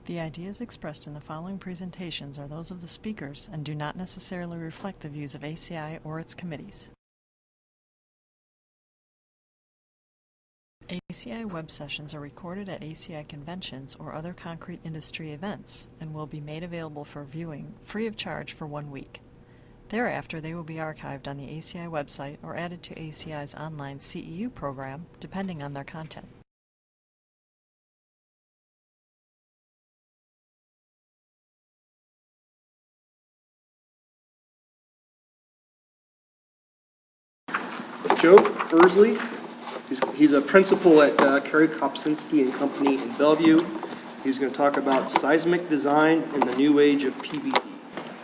The ideas expressed in the following presentations are those of the speakers and do not necessarily reflect the views of ACI or its committees. ACI web sessions are recorded at ACI conventions or other concrete industry events and will be made available for viewing free of charge for 1 week. Thereafter, they will be archived on the ACI website or added to ACI's online CEU program, depending on their content. Joe Fursley, he's a principal at Kerry Kopczynski and Company in Bellevue. He's going to talk about seismic design in the new age of PVD.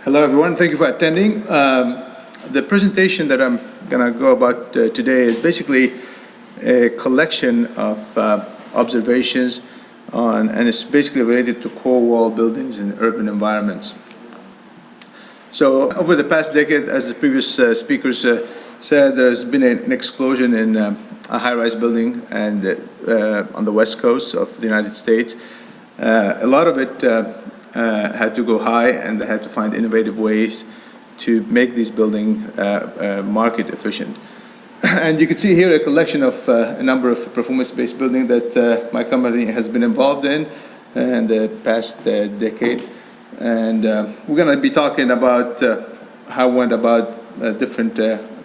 Hello everyone, thank you for attending. The presentation that I'm going to go about today is basically a collection of observations on, and it's basically related to core wall buildings in urban environments. So over the past decade, as the previous speakers said, there's been an explosion in a high-rise building and on the west coast of the United States. A lot of it had to go high, and they had to find innovative ways to make these buildings market efficient. And you can see here a collection of a number of performance-based buildings that my company has been involved in the past decade. And we're going to be talking about how we went about different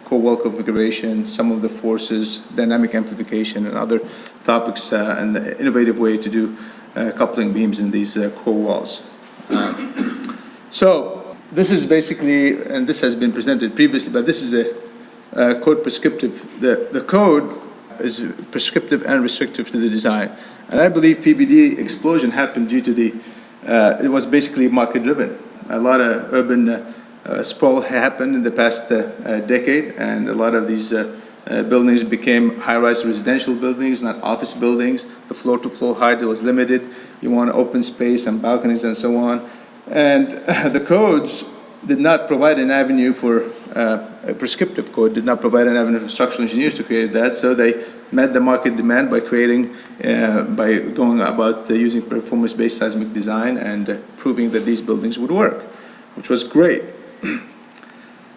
core wall configuration, some of the forces, dynamic amplification, and other topics, and the innovative way to do coupling beams in these core walls. So this is basically, and this has been presented previously, but this is a code prescriptive. The code is prescriptive and restrictive to the design. And I believe PVD explosion happened due to it was basically market driven. A lot of urban sprawl happened in the past decade, and a lot of these buildings became high-rise residential buildings, not office buildings. The floor-to-floor height was limited. You want open space and balconies and so on. And the codes did not provide an avenue for a prescriptive code, did not provide an avenue for structural engineers to create that, so they met the market demand by creating, by going about using performance-based seismic design and proving that these buildings would work, which was great.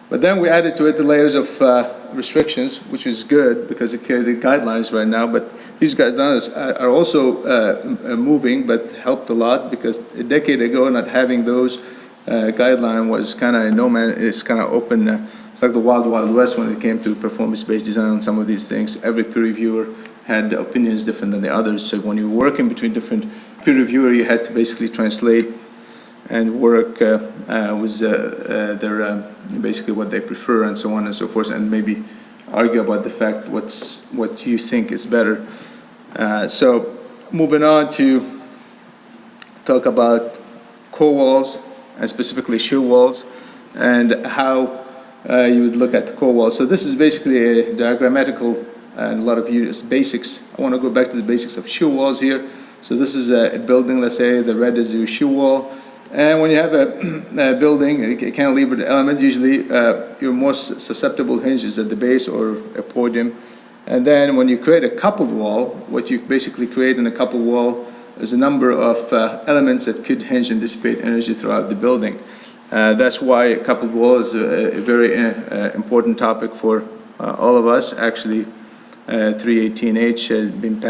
But then we added to it the layers of restrictions, which is good because it created guidelines right now. But these guidelines are also moving, but helped a lot because a decade ago, not having those guidelines was kind of no man. It's kind of open. It's like the wild, wild west when it came to performance-based design on some of these things. Every peer reviewer had opinions different than the others. So when you were working between different peer reviewers, you had to basically translate and work with their basically what they prefer and so on and so forth, and maybe argue about the fact what you think is better. So moving on to talk about core walls and specifically shear walls and how you would look at the core wall. So this is basically a diagrammatical and a lot of use basics. I want to go back to the basics of shear walls here. So this is a building, let's say the red is your shear wall. And when you have a building, a cantilevered element, usually your most susceptible hinge is at the base or a podium. And then when you create a coupled wall, what you basically create in a coupled wall is a number of elements that could hinge and dissipate energy throughout the building. That's why a coupled wall is a very important topic for all of us. Actually, 318H has been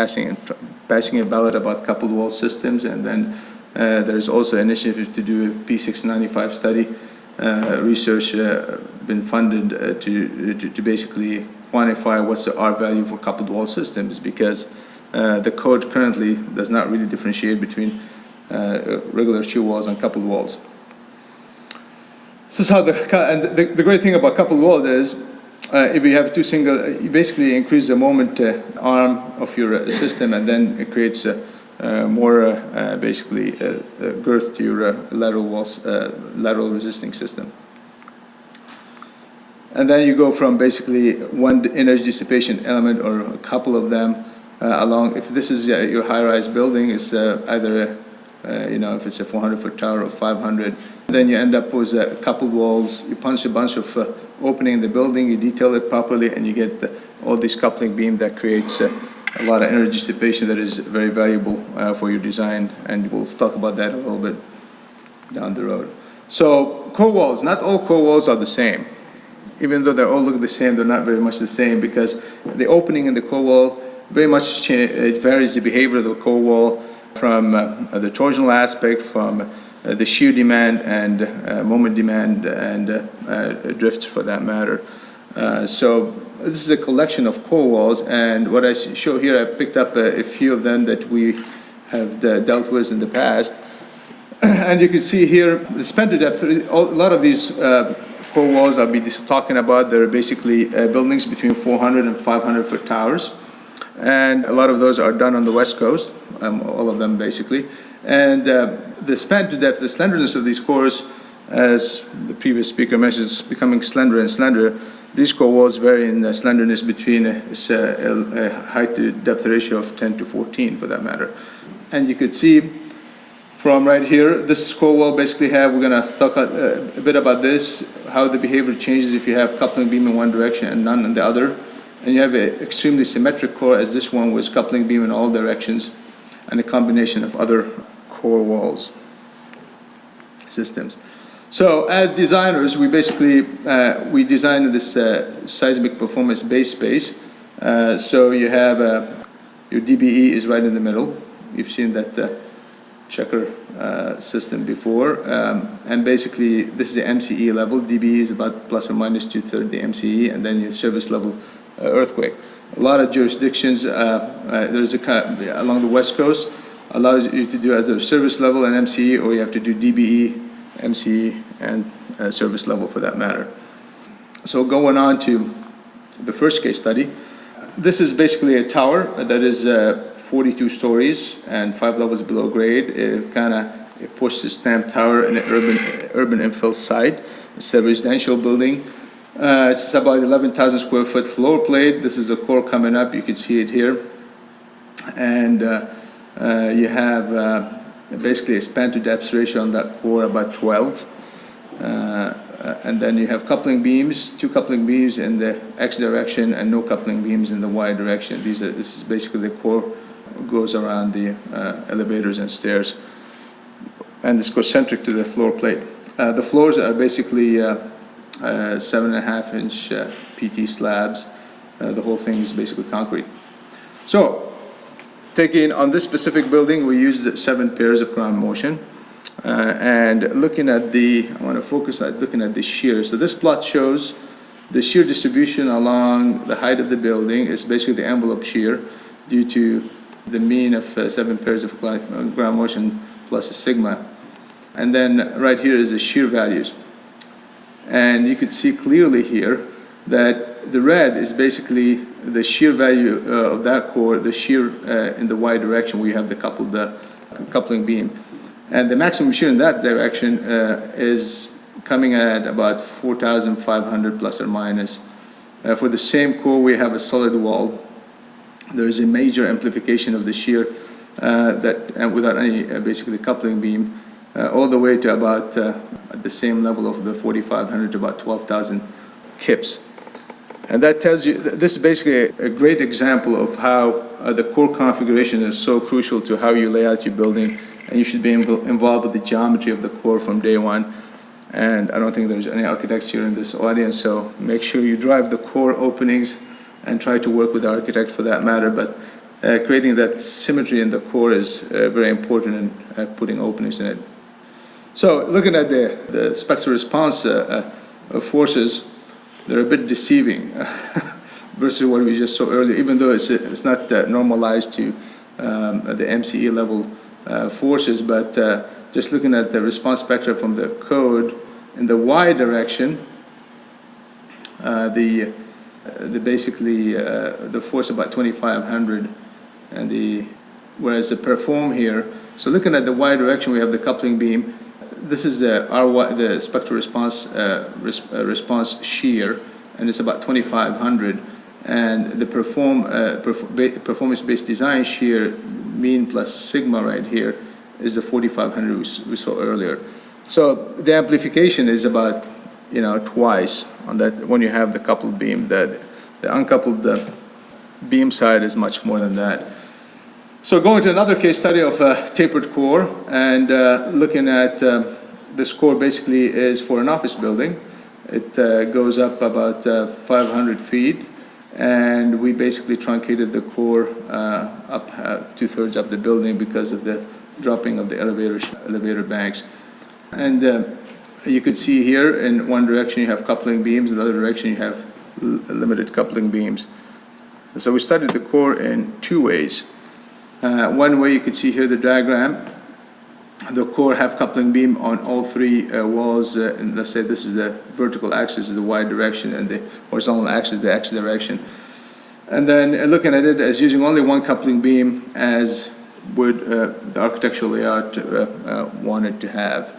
passing a ballot about coupled wall systems, and then there's also an initiative to do a P695 study. Research been funded to basically quantify what's the R value for coupled wall systems, because the code currently does not really differentiate between regular shear walls and coupled walls. This is how the great thing about coupled wall is if you have two single, you basically increase the moment arm of your system, and then it creates more basically girth to your lateral walls, lateral resisting system. And then you go from basically one energy dissipation element or a couple of them along. If this is your high-rise building, it's either if it's a 400-foot tower or 500. Then you end up with coupled walls. You punch a bunch of opening in the building, you detail it properly, and you get all this coupling beam that creates a lot of energy dissipation that is very valuable for your design, and we'll talk about that a little bit down the road. So core walls, not all core walls are the same. Even though they all look the same, they're not very much the same, because the opening in the core wall very much it varies the behavior of the core wall from the torsional aspect, from the shear demand and moment demand and drifts for that matter. So this is a collection of core walls, and what I show here, I picked up a few of them that we have dealt with in the past. And you can see here the spandrel depth. A lot of these core walls I'll be talking about, they're basically buildings between 400 and 500 foot towers. And a lot of those are done on the West Coast, all of them basically. And the spandrel depth, the slenderness of these cores, as the previous speaker mentioned, is becoming slender and slender. These core walls vary in slenderness between a height to depth ratio of 10 to 14 for that matter. And you could see from right here, this core wall basically we're going to talk a bit about this, how the behavior changes if you have coupling beam in one direction and none in the other. And you have an extremely symmetric core, as this one was coupling beam in all directions, and a combination of other core walls systems. So as designers, we basically, we designed this seismic performance base space. So you have your DBE is right in the middle. You've seen that checker system before, and basically this is the MCE level. DBE is about plus or minus 2/3 the MCE, and then your service level earthquake. A lot of jurisdictions, there's along the West Coast, allows you to do either service level and MCE, or you have to do DBE, MCE, and service level for that matter. So going on to the first case study, this is basically a tower that is 42 stories and 5 levels below grade. It kind of pushed the stamp tower in an urban infill site. It's a residential building. It's about 11,000 square foot floor plate. This is a core coming up. You can see it here. And you have basically a span to depth ratio on that core about 12. And then you have coupling beams, 2 coupling beams in the X direction and no coupling beams in the Y direction. This is basically the core goes around the elevators and stairs. And it's concentric to the floor plate. The floors are basically 7.5 inch PT slabs. The whole thing is basically concrete. So, taking on this specific building, we used 7 pairs of ground motion. And looking at I want to focus on looking at the shear. So this plot shows the shear distribution along the height of the building is basically the envelope shear due to the mean of 7 pairs of ground motion plus a sigma. And then right here is the shear values. And you can see clearly here that the red is basically the shear value of that core, the shear in the Y direction where you have the coupling beam. And the maximum shear in that direction is coming at about 4,500 plus or minus. For the same core, we have a solid wall. There is a major amplification of the shear and without any basically coupling beam, all the way to about at the same level of the 4,500 to about 12,000 kips. And that tells you, this is basically a great example of how the core configuration is so crucial to how you lay out your building, and you should be involved with the geometry of the core from day one. And I don't think there's any architects here in this audience, so make sure you drive the core openings and try to work with the architect for that matter. But creating that symmetry in the core is very important in putting openings in it. So looking at the spectral response forces, they're a bit deceiving versus what we just saw earlier, even though it's not normalized to the MCE level forces, but just looking at the response spectra from the code in the Y direction, basically the force about 2,500, and whereas the perform here. So looking at the Y direction, we have the coupling beam. This is the spectral response response shear, and it's about 2,500. And the performance-based design shear mean plus sigma right here is the 4,500 we saw earlier. So the amplification is about twice on that when you have the coupled beam. The uncoupled beam side is much more than that. So going to another case study of a tapered core, and looking at this core basically is for an office building. It goes up about 500 feet, and we basically truncated the core up 2/3 of the building because of the dropping of the elevator banks. And you could see here in one direction you have coupling beams, in the other direction you have limited coupling beams. So we studied the core in two ways. One way you could see here the diagram, the core have coupling beam on all three walls, and let's say this is the vertical axis is the y direction and the horizontal axis the x direction. And then looking at it as using only one coupling beam as would the architectural layout wanted to have.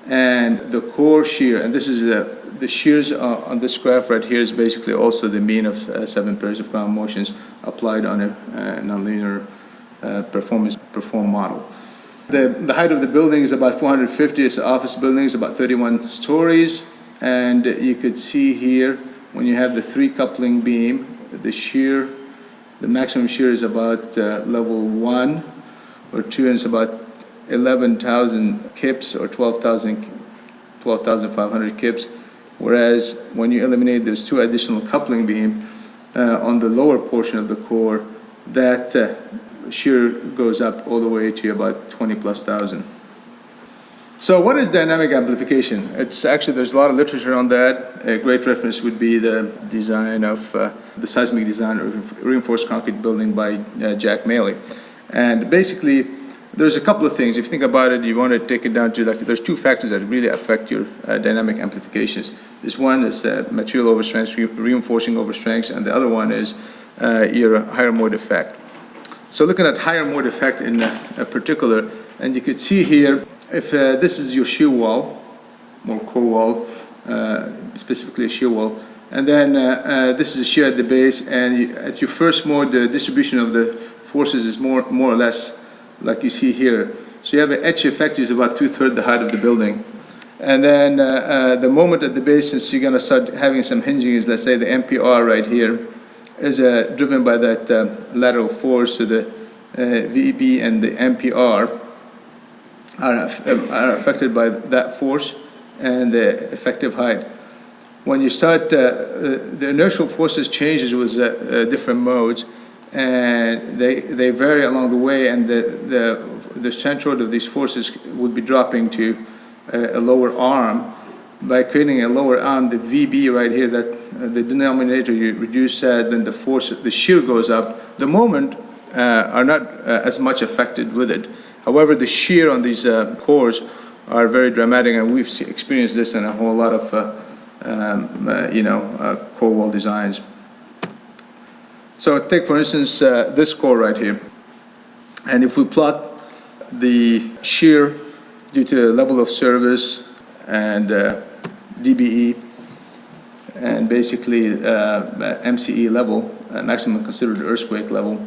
And the core shear, and this is the shears on this graph right here is basically also the mean of 7 pairs of ground motions applied on a nonlinear perform model. The height of the building is about 450. It's an office building. It's about 31 stories. And you could see here when you have the three coupling beam, the maximum shear is about level 1 or 2, and it's about 11,000 kips or 12,500 kips. Whereas when you eliminate those two additional coupling beam on the lower portion of the core, that shear goes up all the way to about 20,000+. So what is dynamic amplification? It's actually, there's a lot of literature on that. A great reference would be the design of the seismic design of reinforced concrete building by Jack Maley. And basically, there's a couple of things. If you think about it, you want to take it down to like, there's two factors that really affect your dynamic amplifications. This one is material overstrength, reinforcing overstrength, and the other one is your higher mode effect. So looking at higher mode effect in particular, and you could see here, if this is your shear wall, or core wall, specifically a shear wall, and then this is a shear at the base, and at your first mode, the distribution of the forces is more or less like you see here. So you have an edge effect is about 2/3 the height of the building. And then the moment at the base, since you're going to start having some hinging, is let's say the MPR right here is driven by that lateral force. So the VB and the MPR are affected by that force and the effective height. When you start, the inertial forces changes with different modes, and they vary along the way, and the centroid of these forces would be dropping to a lower arm. By creating a lower arm, the VB right here, that the denominator you reduce that, then the force, the shear goes up. The moment are not as much affected with it. However, the shear on these cores are very dramatic, and we've experienced this in a whole lot of core wall designs. So take, for instance, this core right here. And if we plot the shear due to the level of service and DBE and basically MCE level, maximum considered earthquake level,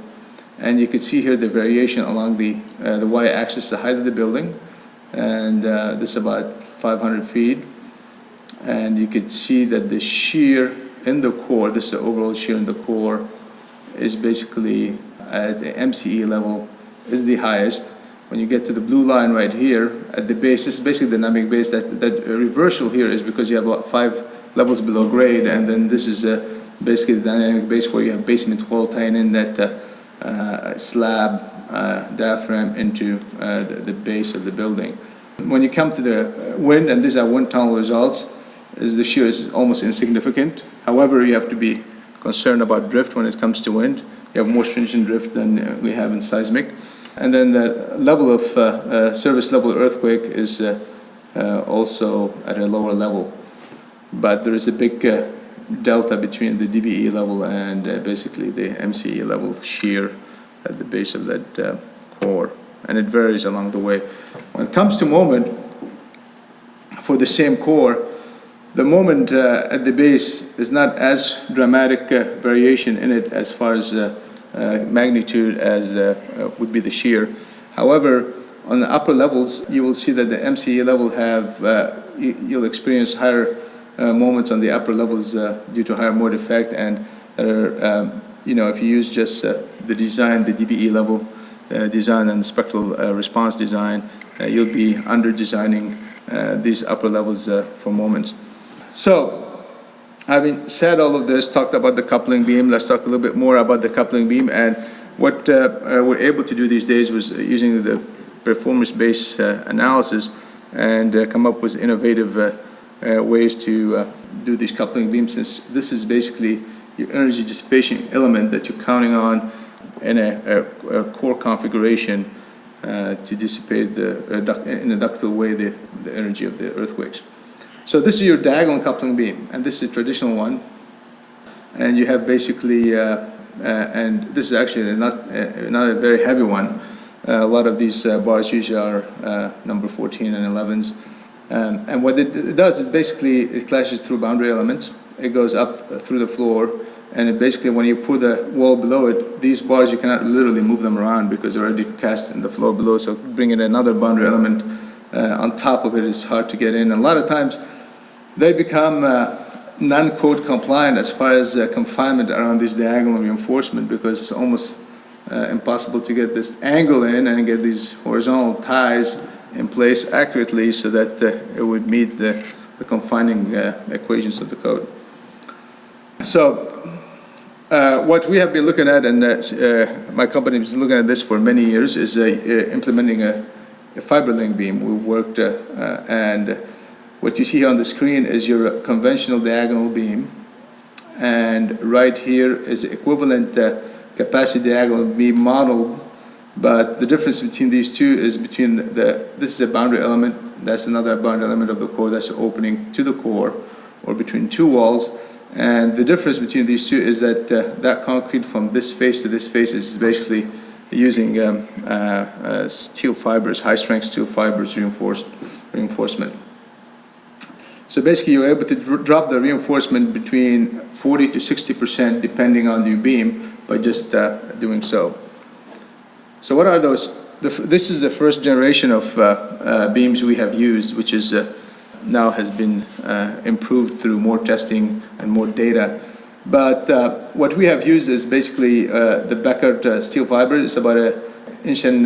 and you can see here the variation along the y-axis, the height of the building, and this is about 500 feet. And you can see that the shear in the core, this is the overall shear in the core, is basically at the MCE level is the highest. When you get to the blue line right here at the base, this is basically the dynamic base. That reversal here is because you have about 5 levels below grade, and then this is basically the dynamic base where you have basement wall tying in that slab diaphragm into the base of the building. When you come to the wind, and these are wind tunnel results, is the shear is almost insignificant. However, you have to be concerned about drift when it comes to wind. You have more stringent drift than we have in seismic. And then the level of service level earthquake is also at a lower level. But there is a big delta between the DBE level and basically the MCE level shear at the base of that core. And it varies along the way. When it comes to moment, for the same core, the moment at the base is not as dramatic variation in it as far as magnitude as would be the shear. However, on the upper levels, you will see that the MCE level you'll experience higher moments on the upper levels due to higher mode effect, and that are if you use just the design, the DBE level design and the spectral response design, you'll be under-designing these upper levels for moments. So, having said all of this, talked about the coupling beam, let's talk a little bit more about the coupling beam. And what we're able to do these days was using the performance-based analysis and come up with innovative ways to do these coupling beams. Since this is basically your energy dissipation element that you're counting on in a core configuration to dissipate in a ductile way the energy of the earthquakes. So this is your diagonal coupling beam, and this is a traditional one. And you have basically, and this is actually not a very heavy one. A lot of these bars usually are number 14 and 11s. And what it does is basically it clashes through boundary elements. It goes up through the floor, and it basically when you put the wall below it, these bars you cannot literally move them around because they're already cast in the floor below. So bringing another boundary element on top of it is hard to get in. And a lot of times they become non-code compliant as far as confinement around this diagonal reinforcement, because it's almost impossible to get this angle in and get these horizontal ties in place accurately so that it would meet the confining equations of the code. So what we have been looking at, and my company has been looking at this for many years, is implementing a fiber link beam. We've worked, and what you see here on the screen is your conventional diagonal beam, and right here is equivalent capacity diagonal beam model. But the difference between these two is between this is a boundary element, that's another boundary element of the core, that's the opening to the core, or between two walls. And the difference between these two is that that concrete from this face to this face is basically using steel fibers, high-strength steel fibers reinforcement. So basically you're able to drop the reinforcement between 40 to 60% depending on your beam by just doing so. So what are those? This is the first generation of beams we have used, which is now has been improved through more testing and more data. But what we have used is basically the Beckert steel fiber. It's about an inch and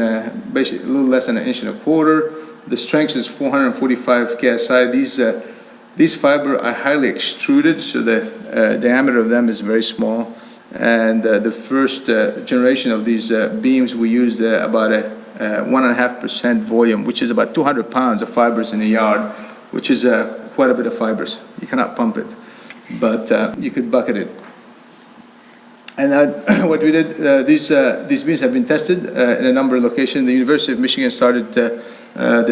basically a little less than an inch and a quarter. The strength is 445 KSI. These fiber are highly extruded, so the diameter of them is very small. And the first generation of these beams, we used about a 1.5% volume, which is about 200 pounds of fibers in a yard, which is quite a bit of fibers. You cannot pump it, but you could bucket it. And what we did, these beams have been tested in a number of locations. The University of Michigan started the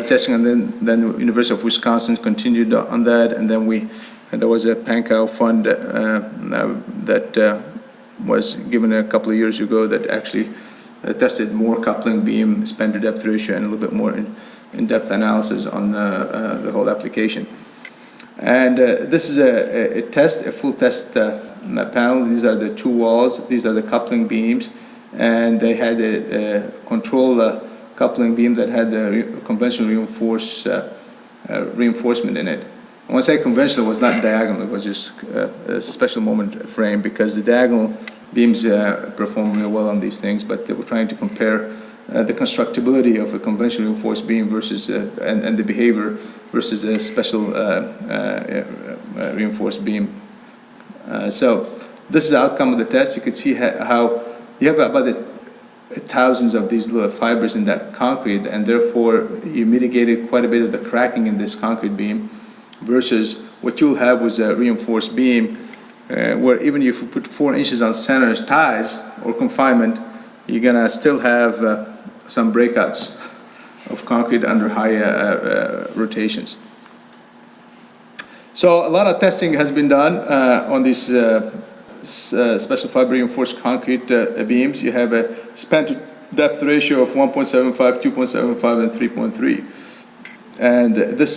testing, and then the University of Wisconsin continued on that, and then there was a Pankow fund that was given a couple of years ago that actually tested more coupling beam, span to depth ratio, and a little bit more in-depth analysis on the whole application. And this is a full test panel. These are the two walls. These are the coupling beams, and they had a control coupling beam that had the conventional reinforcement in it. When I say conventional, it was not diagonal, it was just a special moment frame, because the diagonal beams perform real well on these things, but they were trying to compare the constructability of a conventional reinforced beam versus and the behavior versus a special reinforced beam. So this is the outcome of the test. You could see how you have about thousands of these little fibers in that concrete, and therefore you mitigated quite a bit of the cracking in this concrete beam, versus what you'll have was a reinforced beam where even if you put 4 inches on center ties or confinement, you're gonna still have some breakouts of concrete under high rotations. So a lot of testing has been done on these special fiber reinforced concrete beams. You have a span to depth ratio of 1.75, 2.75, and 3.3. And this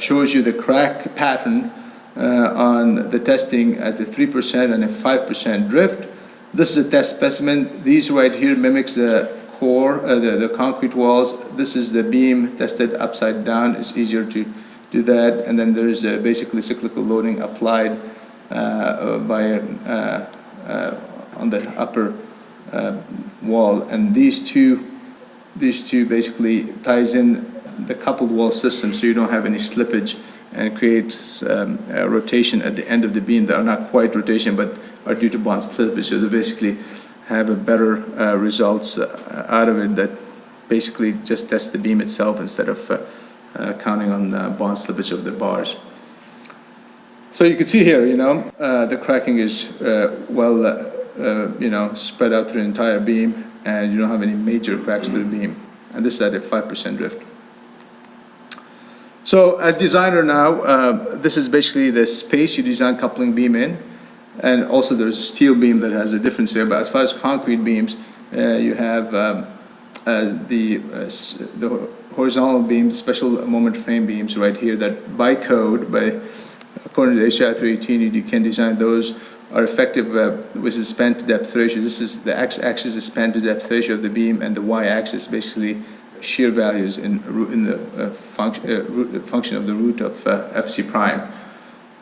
shows you the crack pattern on the testing at the 3% and a 5% drift. This is a test specimen. These right here mimics the core, the concrete walls. This is the beam tested upside down. It's easier to do that. And then there's basically cyclical loading applied on the upper wall, and these two basically ties in the coupled wall system, so you don't have any slippage, and creates a rotation at the end of the beam that are not quite rotation but are due to bond slippage. So they basically have a better results out of it that basically just test the beam itself instead of counting on bond slippage of the bars. So you can see here, the cracking is spread out through the entire beam, and you don't have any major cracks through the beam. And this is at a 5% drift. So as designer now, this is basically the space you design coupling beam in, and also there's a steel beam that has a difference here. But as far as concrete beams, you have the horizontal beam, special moment frame beams right here that by code, according to the ACI 318, you can design those, are effective with the span to depth ratio. This is the x-axis is span to depth ratio of the beam, and the y-axis basically shear values in the function of the root of FC prime.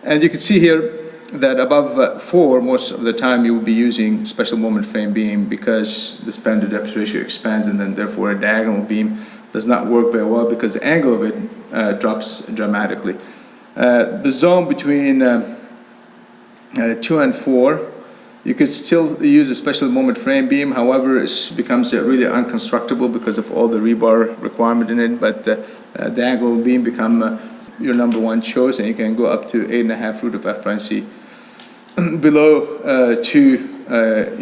And you can see here that above 4, most of the time you will be using special moment frame beam because the span to depth ratio expands, and then therefore a diagonal beam does not work very well because the angle of it drops dramatically. The zone between 2 and 4, you could still use a special moment frame beam. However, it becomes really unconstructable because of all the rebar requirement in it. But the diagonal beam become your number one choice, and you can go up to 8.5 root of F prime C. Below 2,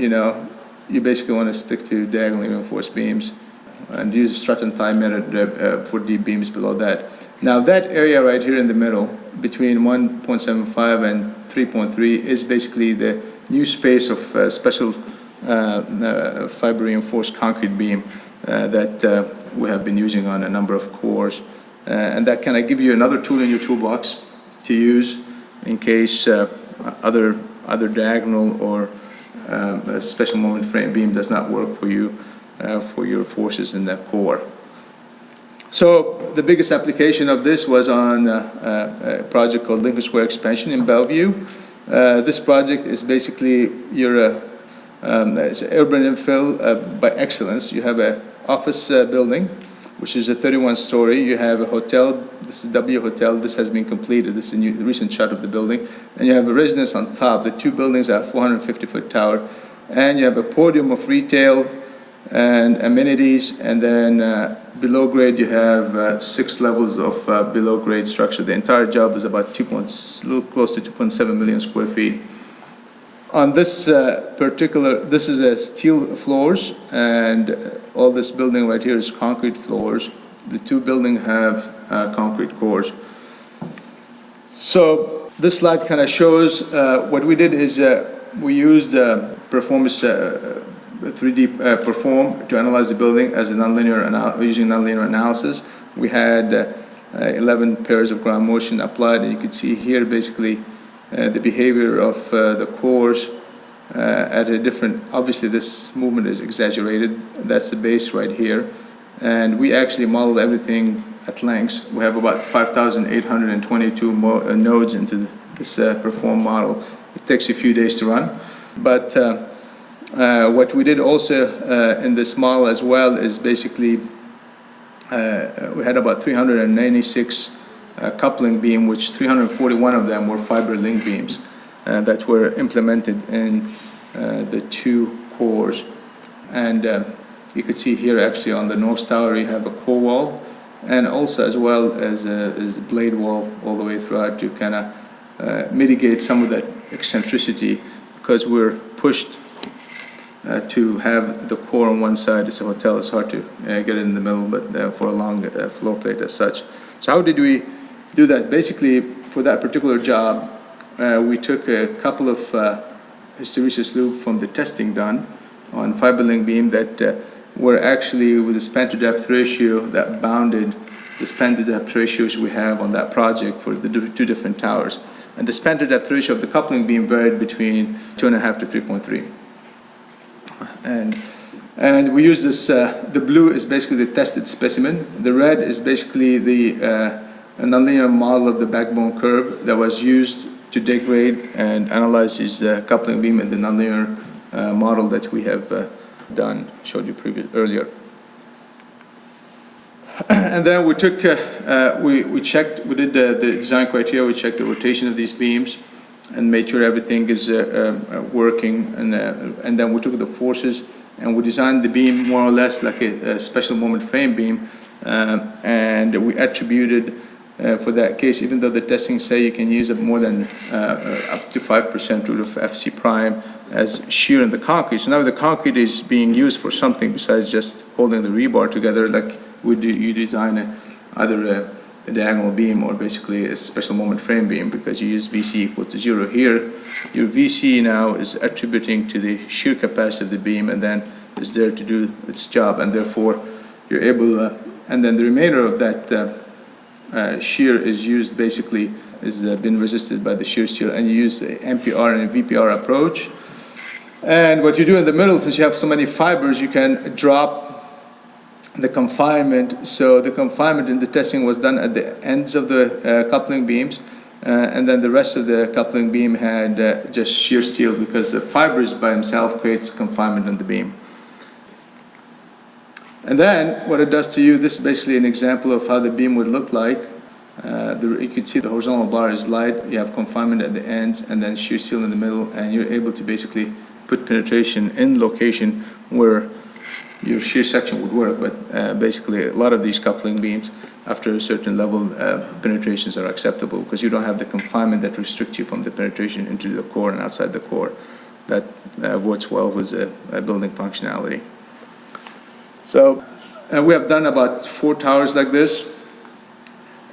you basically want to stick to diagonally reinforced beams and use strut and tie method for deep beams below that. Now that area right here in the middle between 1.75 and 3.3 is basically the new space of special fiber reinforced concrete beam that we have been using on a number of cores, and that kind of give you another tool in your toolbox to use in case other diagonal or a special moment frame beam does not work for you for your forces in the core. So the biggest application of this was on a project called Lincoln Square Expansion in Bellevue. This project is basically it's urban infill by excellence. You have an office building, which is a 31-story. You have a hotel. This is W Hotel. This has been completed. This is the recent shot of the building. And you have a residence on top. The two buildings are 450-foot tower. And you have a podium of retail and amenities. And then below grade, you have 6 levels of below grade structure. The entire job is about close to 2.7 million square feet. On this this is a steel floors, and all this building right here is concrete floors. The two buildings have concrete cores. So this slide kind of shows what we did is we used performance 3D perform to analyze the building as a using nonlinear analysis. We had 11 pairs of ground motion applied, and you can see here basically the behavior of the cores at a different, obviously this movement is exaggerated. That's the base right here. And we actually modeled everything at lengths. We have about 5,822 nodes into this perform model. It takes a few days to run. But what we did also in this model as well is basically we had about 396 coupling beam, which 341 of them were fiber link beams that were implemented in the two cores. And you could see here actually on the North Tower you have a core wall, and also as well as a blade wall all the way throughout to kind of mitigate some of that eccentricity, because we're pushed to have the core on one side. It's a hotel, it's hard to get it in the middle, but for a long floor plate as such. So how did we do that? Basically, for that particular job, we took a couple of hysteresis loop from the testing done on fiber link beam that were actually with a span to depth ratio that bounded the span to depth ratios we have on that project for the two different towers. And the span to depth ratio of the coupling beam varied between 2.5 to 3.3. And we use this, the blue is basically the tested specimen. The red is basically the nonlinear model of the backbone curve that was used to degrade and analyze this coupling beam in the nonlinear model that we have showed you earlier. And then we took, we checked, we did the design criteria, we checked the rotation of these beams and made sure everything is working, and then we took the forces and we designed the beam more or less like a special moment frame beam, and we attributed for that case, even though the testing say you can use more than up to 5% root of FC prime as shear in the concrete. So now the concrete is being used for something besides just holding the rebar together, like you design either a diagonal beam or basically a special moment frame beam, because you use VC equal to 0. Here, your VC now is attributing to the shear capacity of the beam and then is there to do its job, and therefore you're able, and then the remainder of that shear is used basically, is been resisted by the shear steel, and you use the MPR and VPR approach. And what you do in the middle, since you have so many fibers, you can drop the confinement. So the confinement in the testing was done at the ends of the coupling beams, and then the rest of the coupling beam had just shear steel, because the fibers by themselves creates confinement in the beam. And then what it does to you, this is basically an example of how the beam would look like. You can see the horizontal bar is light, you have confinement at the ends and then shear steel in the middle, and you're able to basically put penetration in location where your shear section would work. But basically a lot of these coupling beams, after a certain level, penetrations are acceptable because you don't have the confinement that restricts you from the penetration into the core and outside the core. That works well with building functionality. So we have done about 4 towers like this.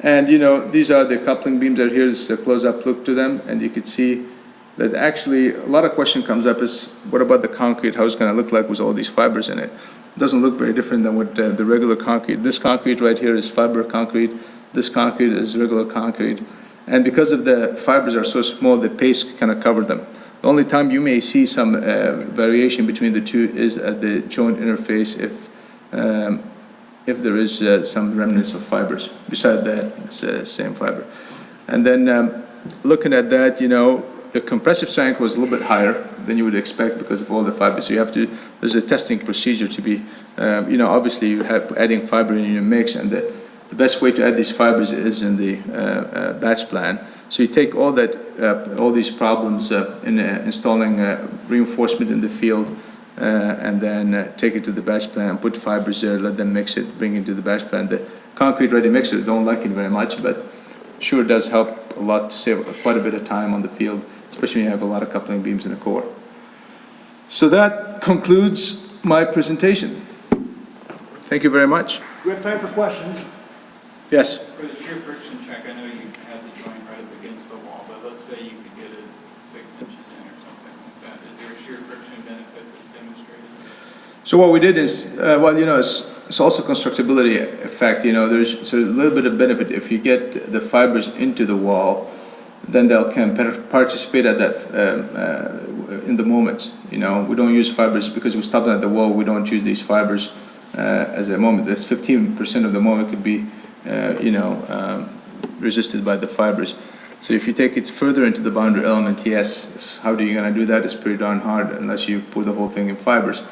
And you know, these are the coupling beams that are here. This is a close-up look to them, and you can see that actually a lot of question comes up is, what about the concrete? How it's going to look like with all these fibers in it? It doesn't look very different than what the regular concrete. This concrete right here is fiber concrete. This concrete is regular concrete. And because of the fibers are so small, the paste kind of cover them. The only time you may see some variation between the two is at the joint interface if there is some remnants of fibers. Beside that, it's the same fiber. And then looking at that, you know, the compressive strength was a little bit higher than you would expect because of all the fibers. So you have to, there's a testing procedure to be, you know, obviously you have adding fiber in your mix, and the best way to add these fibers is in the batch plan. So you take all that, all these problems in installing reinforcement in the field, and then take it to the batch plan, put fibers there, let them mix it, bring it to the batch plan. The concrete ready mixer don't like it very much, but sure does help a lot to save quite a bit of time on the field, especially when you have a lot of coupling beams in the core. So that concludes my presentation. Thank you very much. We have time for questions. Yes? For the shear friction check, I know you had the joint right up against the wall, but let's say you could get it 6 inches in or something like that. Is there a shear friction benefit that's demonstrated? So what we did is, well, you know, it's also constructability effect. You know, there's a little bit of benefit if you get the fibers into the wall, then they'll can participate at that in the moment. You know, we don't use fibers because we stop them at the wall. We don't use these fibers as a moment. That's 15% of the moment could be, you know, resisted by the fibers. So if you take it further into the boundary element, yes, how are you going to do that? It's pretty darn hard unless you put the whole thing in fibers.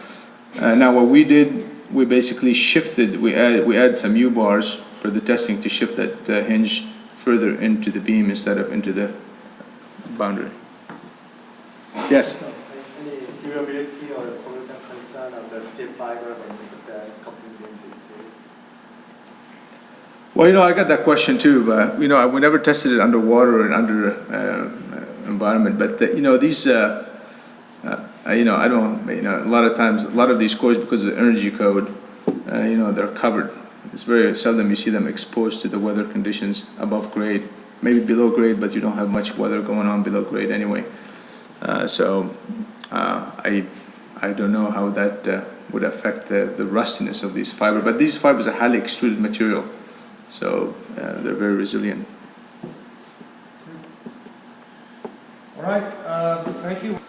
Now what we did, we basically shifted, we add some U-bars for the testing to shift that hinge further into the beam instead of into the boundary. Yes? Any durability or corrosion concern of the steel fiber when you put the coupling beams in steel? Well, you know, I got that question too, but you know, we never tested it underwater and under environment. But you know, these, you know, I don't, you know, a lot of times, a lot of these cores, because of the energy code, you know, they're covered. It's very seldom you see them exposed to the weather conditions above grade, maybe below grade, but you don't have much weather going on below grade anyway. So I don't know how that would affect the rustiness of these fibers. But these fibers are highly extruded material, so they're very resilient. All right, thank you.